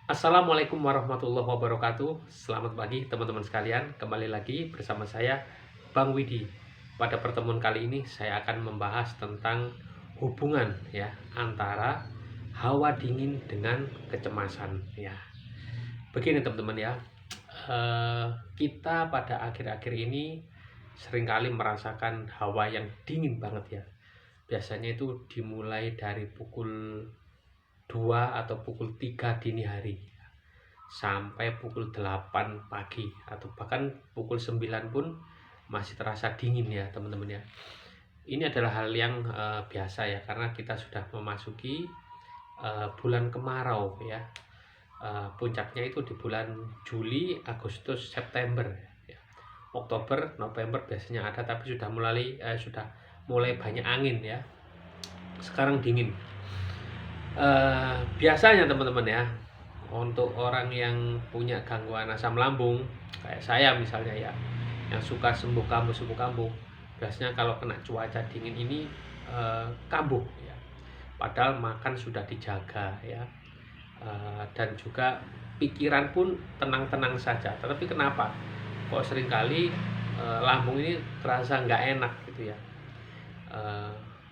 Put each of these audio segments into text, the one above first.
Assalamualaikum warahmatullahi wabarakatuh. Selamat pagi teman-teman sekalian. Kembali lagi bersama saya Bang Widi. Pada pertemuan kali ini saya akan membahas tentang hubungan ya antara hawa dingin dengan kecemasan ya. Begini teman-teman ya. Kita pada akhir-akhir ini seringkali merasakan hawa yang dingin banget ya. Biasanya itu dimulai dari pukul 2 atau pukul 3 dini hari sampai pukul 8 pagi atau bahkan pukul 9 pun masih terasa dingin ya teman-teman ya. Ini adalah hal yang biasa ya, karena kita sudah memasuki bulan kemarau ya. Puncaknya itu di bulan Juli, Agustus, September ya. Oktober, November biasanya ada, tapi sudah mulai banyak angin ya. Sekarang dingin. Biasanya teman-teman ya, untuk orang yang punya gangguan asam lambung kayak saya misalnya ya, yang suka sembuh kambuh, biasanya kalau kena cuaca dingin ini kambuh ya, padahal makan sudah dijaga ya, dan juga pikiran pun tenang-tenang saja, tetapi kenapa kok seringkali lambung ini terasa nggak enak gitu ya.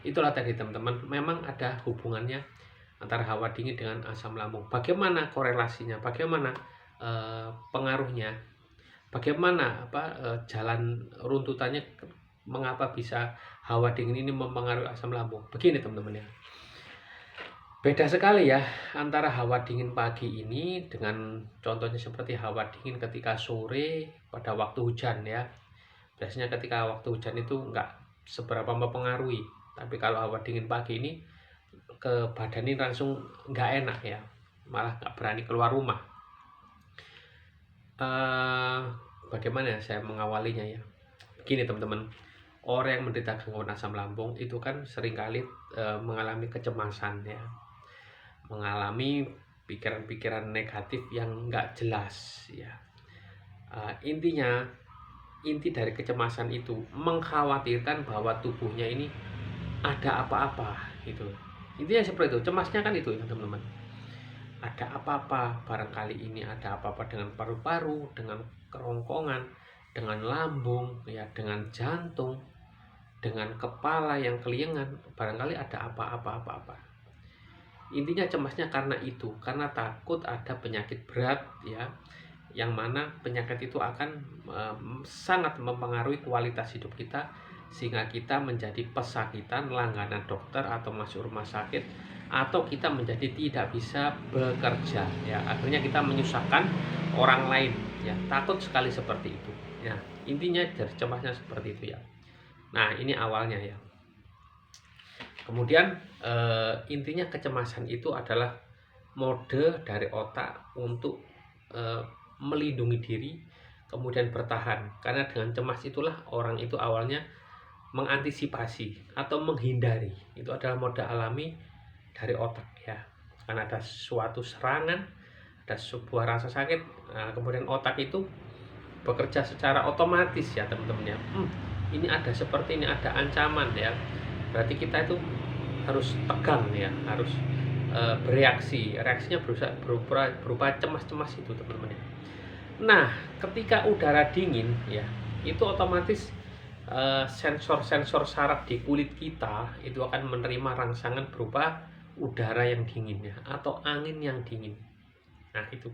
Itulah tadi teman-teman, memang ada hubungannya antara hawa dingin dengan asam lambung. Bagaimana korelasinya? Bagaimana pengaruhnya? Bagaimana jalan runtutannya? Mengapa bisa hawa dingin ini mempengaruhi asam lambung? Begini teman-teman ya. Beda sekali ya antara hawa dingin pagi ini dengan contohnya seperti hawa dingin ketika sore pada waktu hujan ya. Biasanya ketika waktu hujan itu nggak seberapa mempengaruhi, tapi kalau hawa dingin pagi ini ke badan ini langsung nggak enak ya, malah nggak berani keluar rumah. Bagaimana saya mengawalinya ya? Begini teman-teman, orang yang menderita gangguan asam lambung itu kan seringkali mengalami kecemasan ya, mengalami pikiran-pikiran negatif yang nggak jelas ya. Inti dari kecemasan itu mengkhawatirkan bahwa tubuhnya ini ada apa-apa gitu. Intinya seperti itu, cemasnya kan itu ya teman-teman. Ada apa-apa, barangkali ini ada apa-apa dengan paru-paru, dengan kerongkongan, dengan lambung ya, dengan jantung, dengan kepala yang keliengan, barangkali ada apa-apa. Intinya cemasnya karena itu, karena takut ada penyakit berat ya, yang mana penyakit itu akan sangat mempengaruhi kualitas hidup kita, sehingga kita menjadi pesakitan, langganan dokter atau masuk rumah sakit, atau kita menjadi tidak bisa bekerja ya, akhirnya kita menyusahkan orang lain ya. Takut sekali seperti itu ya, intinya dari cemasnya seperti itu ya. Nah, ini awalnya ya. Kemudian intinya kecemasan itu adalah mode dari otak untuk melindungi diri, kemudian bertahan. Karena dengan cemas itulah orang itu awalnya mengantisipasi atau menghindari. Itu adalah mode alami dari otak ya. Karena ada suatu serangan, ada sebuah rasa sakit, kemudian otak itu bekerja secara otomatis ya teman-teman ya. Ini ada seperti ini, ada ancaman ya. Berarti kita itu harus tegang ya, harus bereaksi. Reaksinya berupa cemas-cemas itu teman-teman ya. Nah, ketika udara dingin ya, itu otomatis sensor-sensor saraf di kulit kita itu akan menerima rangsangan berupa udara yang dingin ya, atau angin yang dingin. Nah, itu.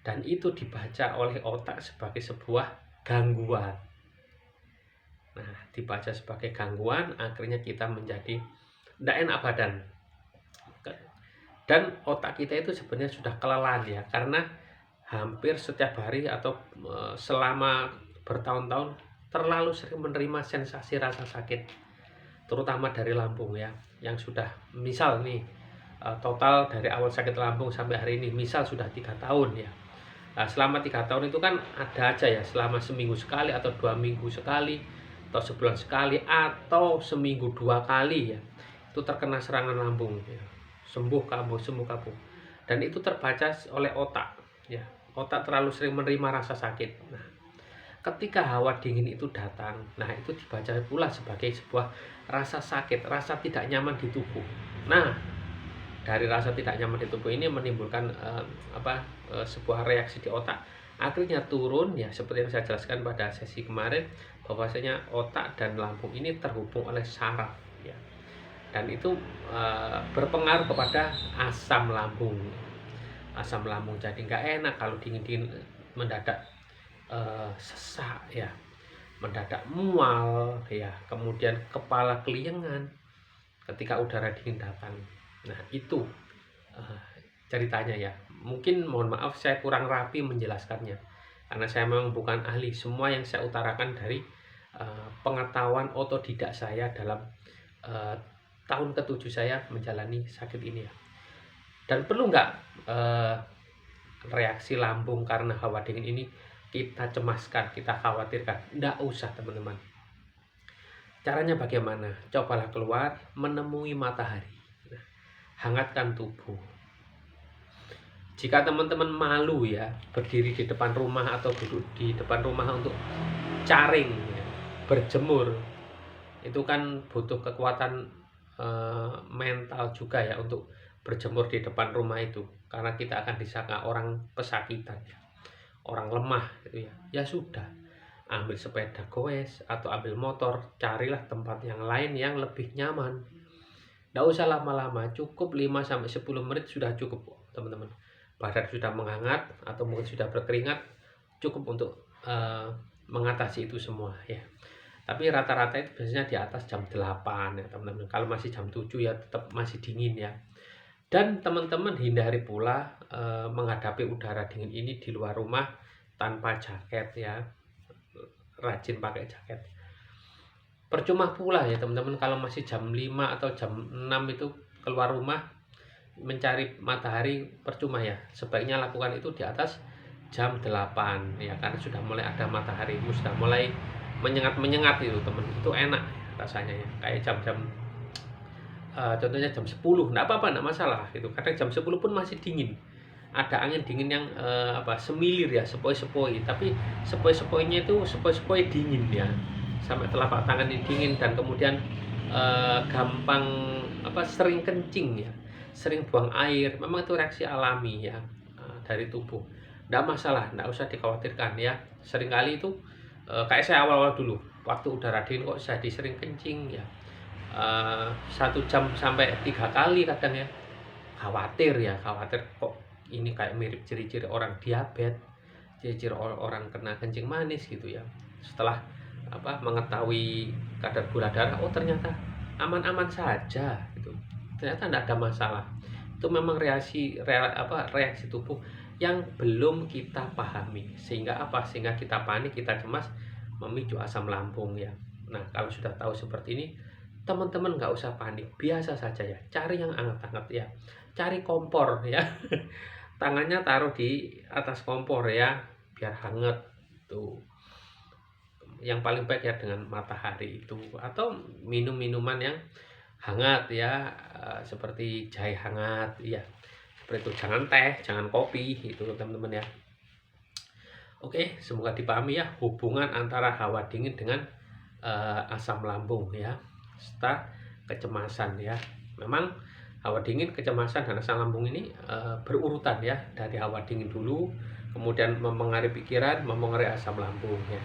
Dan itu dibaca oleh otak sebagai sebuah gangguan. Nah, dibaca sebagai gangguan, akhirnya kita menjadi tidak enak badan. Dan otak kita itu sebenarnya sudah kelelahan ya, karena hampir setiap hari atau selama bertahun-tahun terlalu sering menerima sensasi rasa sakit, terutama dari lambung ya, yang sudah misal nih total dari awal sakit lambung sampai hari ini misal sudah 3 tahun ya. Nah, selama 3 tahun itu kan ada aja ya, selama seminggu sekali atau 2 minggu sekali atau sebulan sekali atau seminggu 2 kali ya, itu terkena serangan lambung ya. Sembuh kambuh. Dan itu terbaca oleh otak ya. Otak terlalu sering menerima rasa sakit. Nah, ketika hawa dingin itu datang, nah itu dibaca pula sebagai sebuah rasa sakit, rasa tidak nyaman di tubuh. Nah, dari rasa tidak nyaman di tubuh ini menimbulkan sebuah reaksi di otak, akhirnya turun ya, seperti yang saya jelaskan pada sesi kemarin, bahwasanya otak dan lambung ini terhubung oleh saraf ya, dan itu berpengaruh kepada asam lambung. Asam lambung jadi nggak enak kalau dingin-dingin, mendadak sesak ya, mendadak mual ya, kemudian kepala keliengan ketika udara dingin datang. Nah itu ceritanya ya. Mungkin mohon maaf saya kurang rapi menjelaskannya, karena saya memang bukan ahli. Semua yang saya utarakan dari pengetahuan otodidak saya dalam tahun ke-7 saya menjalani sakit ini ya. Dan perlu nggak reaksi lambung karena hawa dingin ini kita cemaskan, kita khawatirkan? Nggak usah teman-teman. Caranya bagaimana? Cobalah keluar menemui matahari. Nah, hangatkan tubuh. Jika teman-teman malu ya berdiri di depan rumah atau duduk di depan rumah untuk caring ya, berjemur, itu kan butuh kekuatan mental juga ya untuk berjemur di depan rumah itu, karena kita akan disangka orang pesakitan ya, orang lemah gitu ya. Ya sudah, ambil sepeda goes atau ambil motor, carilah tempat yang lain yang lebih nyaman. Nggak usah lama-lama, cukup 5-10 menit sudah cukup teman-teman. Badan sudah menghangat atau mungkin sudah berkeringat, cukup untuk mengatasi itu semua ya. Tapi rata-rata itu biasanya di atas jam 8 ya teman-teman. Kalau masih jam 7 ya tetap masih dingin ya. Dan teman-teman hindari pula menghadapi udara dingin ini di luar rumah tanpa jaket ya. Rajin pakai jaket. Percuma pula ya teman-teman kalau masih jam 5 atau jam 6 itu keluar rumah mencari matahari, percuma ya. Sebaiknya lakukan itu di atas jam 8 ya, karena sudah mulai ada matahari, sudah mulai menyengat itu teman. Itu enak rasanya ya, kayak jam-jam contohnya jam 10, enggak apa-apa, enggak masalah gitu. Kadang jam 10 pun masih dingin. Ada angin dingin yang semilir ya, sepoi-sepoi, tapi sepoi-sepoinya itu sepoi-sepoi dingin ya. Sampai telapak tangan ini dingin, dan kemudian gampang sering kencing ya, sering buang air. Memang itu reaksi alami ya dari tubuh. Enggak masalah, enggak usah dikhawatirkan ya. Seringkali itu kayak saya awal-awal dulu, waktu udara dingin kok jadi sering kencing ya. 1 jam sampai 3 kali kadang ya, khawatir kok ini kayak mirip ciri-ciri orang diabetes, ciri-ciri orang kena kencing manis gitu ya. Setelah mengetahui kadar gula darah, oh ternyata aman-aman saja gitu, ternyata tidak ada masalah. Itu memang reaksi tubuh yang belum kita pahami, sehingga kita panik, kita cemas, memicu asam lambung ya. Nah kalau sudah tahu seperti ini, teman-teman nggak usah panik, biasa saja ya. Cari yang hangat-hangat ya, cari kompor ya. Tangannya taruh di atas kompor ya, biar hangat tuh. Yang paling baik ya dengan matahari itu, atau minum minuman yang hangat ya, seperti jahe hangat ya, seperti itu. Jangan teh, jangan kopi itu teman-teman ya. Oke, semoga dipahami ya hubungan antara hawa dingin dengan asam lambung ya, serta kecemasan ya. Memang hawa dingin, kecemasan, dan asam lambung ini berurutan ya, dari hawa dingin dulu, kemudian mempengaruhi pikiran, mempengaruhi asam lambung ya.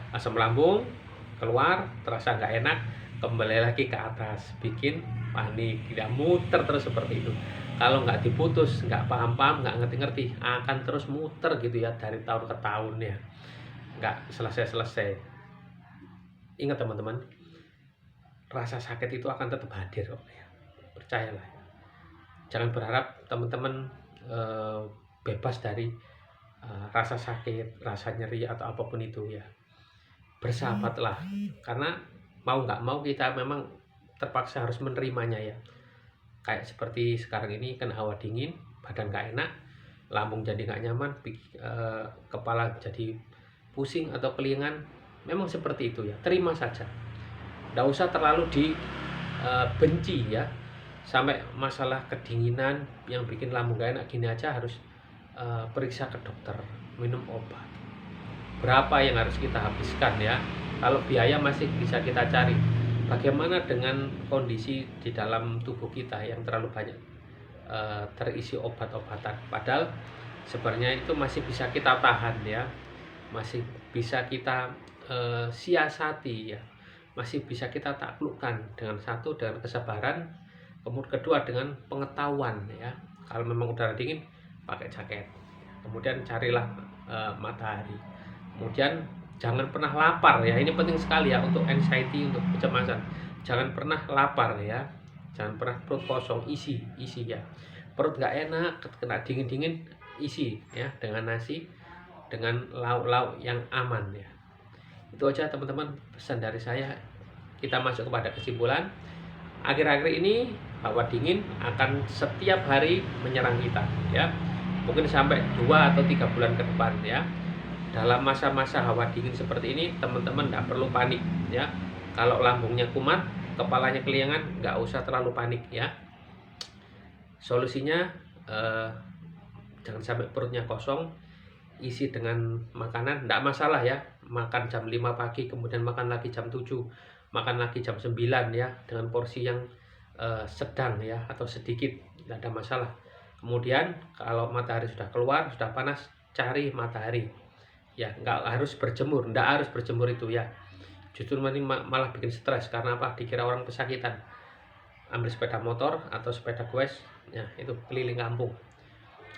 Asam lambung keluar, terasa nggak enak, kembali lagi ke atas, bikin panik, tidak muter terus seperti itu. Kalau nggak diputus, nggak paham-paham, nggak ngerti-ngerti, akan terus muter gitu ya dari tahun ke tahun ya, nggak selesai-selesai. Ingat teman-teman, rasa sakit itu akan tetap hadir kok ya, percayalah. Jangan berharap teman-teman bebas dari rasa sakit, rasa nyeri atau apapun itu ya. Bersahabatlah, karena mau nggak mau kita memang terpaksa harus menerimanya ya. Kayak seperti sekarang ini kena hawa dingin, badan nggak enak, lambung jadi nggak nyaman, kepala jadi pusing atau kelingan. Memang seperti itu ya, terima saja. Nggak usah terlalu dibenci ya, sampai masalah kedinginan yang bikin lambung nggak enak gini aja harus periksa ke dokter, minum obat. Berapa yang harus kita habiskan ya, kalau biaya masih bisa kita cari. Bagaimana dengan kondisi di dalam tubuh kita yang terlalu banyak terisi obat-obatan. Padahal sebenarnya itu masih bisa kita tahan ya, masih bisa kita siasati ya, masih bisa kita taklukkan dengan satu, dengan kesabaran, kemudian kedua dengan pengetahuan ya. Kalau memang udara dingin, pakai jaket, kemudian carilah matahari, kemudian jangan pernah lapar ya, ini penting sekali ya untuk anxiety, untuk kecemasan. Jangan pernah lapar ya, jangan pernah perut kosong, isi ya. Perut nggak enak, kena dingin-dingin, isi ya dengan nasi, dengan lauk-lauk yang aman ya. Itu aja teman-teman pesan dari saya. Kita masuk kepada kesimpulan. Akhir-akhir ini hawa dingin akan setiap hari menyerang kita ya. Mungkin sampai 2 atau 3 bulan ke depan ya. Dalam masa-masa hawa dingin seperti ini, teman-teman nggak perlu panik ya. Kalau lambungnya kumat, kepalanya keliangan, nggak usah terlalu panik ya. Solusinya jangan sampai perutnya kosong, isi dengan makanan, nggak masalah ya. Makan jam 5 pagi, kemudian makan lagi jam 7, makan lagi jam 9 ya, dengan porsi yang sedang ya, atau sedikit, nggak ada masalah. Kemudian kalau matahari sudah keluar, sudah panas, cari matahari ya, nggak harus berjemur, nggak harus berjemur itu ya, justru nanti malah bikin stres. Karena apa? Dikira orang pesakitan. Ambil sepeda motor atau sepeda goes ya, itu keliling kampung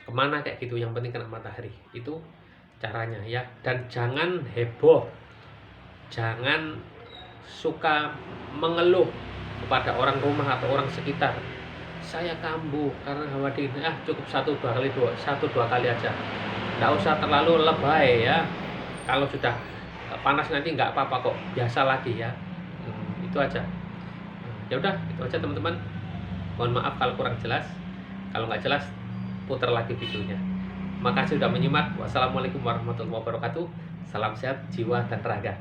kemana kayak gitu, yang penting kena matahari. Itu caranya ya. Dan jangan heboh, jangan suka mengeluh kepada orang rumah atau orang sekitar, saya kambuh karena hawa dingin. Cukup 1-2 kali aja, nggak usah terlalu lebay ya. Kalau sudah panas nanti nggak apa-apa kok, biasa lagi ya. Itu aja. Ya udah, itu aja teman-teman. Mohon maaf kalau kurang jelas. Kalau nggak jelas, putar lagi videonya. Makasih sudah menyimak. Wassalamualaikum warahmatullahi wabarakatuh. Salam sehat jiwa dan raga.